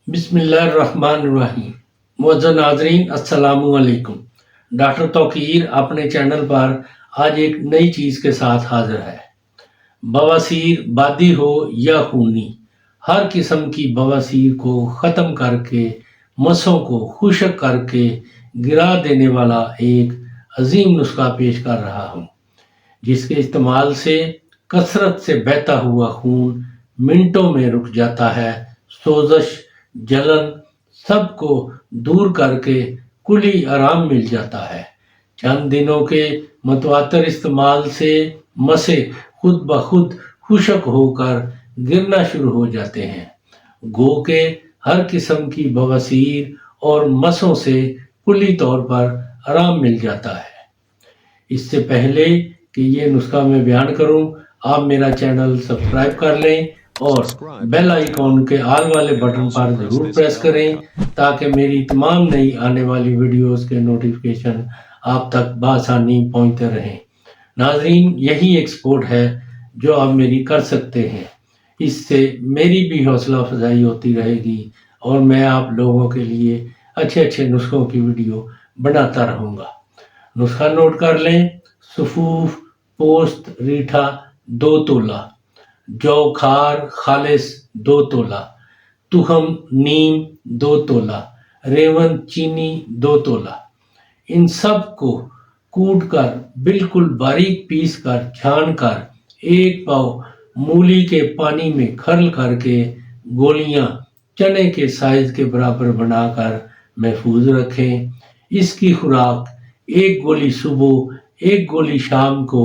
بسم اللہ الرحمن الرحیم۔ معزز ناظرین السلام علیکم۔ ڈاکٹر توقیر اپنے چینل پر آج ایک نئی چیز کے ساتھ حاضر ہے۔ بواسیر بادی ہو یا خونی، ہر قسم کی بواسیر کو ختم کر کے، مسوں کو خشک کر کے گرا دینے والا ایک عظیم نسخہ پیش کر رہا ہوں، جس کے استعمال سے کثرت سے بہتا ہوا خون منٹوں میں رک جاتا ہے، سوزش، جلن سب کو دور کر کے کلی آرام مل جاتا ہے۔ چند دنوں کے متواتر استعمال سے مسیں خود بخود خشک ہو کر گرنا شروع ہو جاتے ہیں، گو کہ ہر قسم کی بواسیر اور مسوں سے کلی طور پر آرام مل جاتا ہے۔ اس سے پہلے کہ یہ نسخہ میں بیان کروں، آپ میرا چینل سبسکرائب کر لیں اور بیل آئیکن کے آل والے بٹن پر ضرور پریس کریں تاکہ میری تمام نئی آنے والی ویڈیوز کے نوٹیفیکیشن آپ تک بآسانی پہنچتے رہیں۔ ناظرین، یہی ایک سپورٹ ہے جو آپ میری کر سکتے ہیں، اس سے میری بھی حوصلہ افزائی ہوتی رہے گی اور میں آپ لوگوں کے لیے اچھے نسخوں کی ویڈیو بناتا رہوں گا۔ نسخہ نوٹ کر لیں: سفوف پوست ریٹھا 2 تولہ، جو کھار خالص 2 تولہ، تخم نیم 2 تولہ، ریون چینی 2 تولہ۔ ان سب کو کوٹ کر بالکل باریک پیس کر چھان کر 1 پاؤ مولی کے پانی میں کھرل کر کے گولیاں چنے کے سائز کے برابر بنا کر محفوظ رکھیں۔ اس کی خوراک 1 گولی صبح 1 گولی شام کو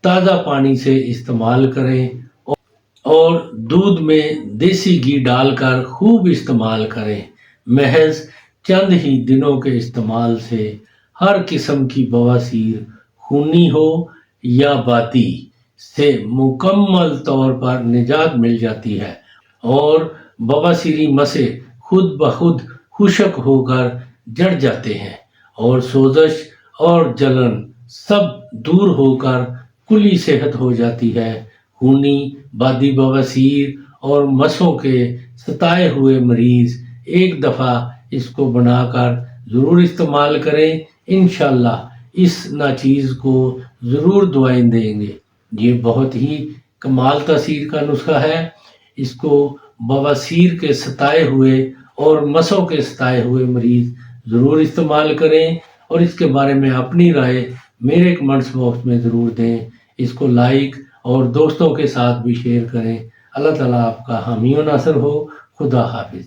تازہ پانی سے استعمال کریں اور دودھ میں دیسی گھی ڈال کر خوب استعمال کریں۔ محض چند ہی دنوں کے استعمال سے ہر قسم کی بواسیر، خونی ہو یا بادی، سے مکمل طور پر نجات مل جاتی ہے اور بواسیری مسیں خود بخود خشک ہو کر جڑ جاتے ہیں اور سوزش اور جلن سب دور ہو کر کلی صحت ہو جاتی ہے۔ خونی، بادی بواسیر اور مسوں کے ستائے ہوئے مریض ایک دفعہ اس کو بنا کر ضرور استعمال کریں، انشاءاللہ اس ناچیز کو ضرور دعائیں دیں گے۔ یہ بہت ہی کمال تاثیر کا نسخہ ہے۔ اس کو بواسیر کے ستائے ہوئے اور مسوں کے ستائے ہوئے مریض ضرور استعمال کریں اور اس کے بارے میں اپنی رائے میرے کمنٹس باکس میں ضرور دیں۔ اس کو لائک اور دوستوں کے ساتھ بھی شیئر کریں۔ اللہ تعالیٰ آپ کا حامی و ناصر ہو۔ خدا حافظ۔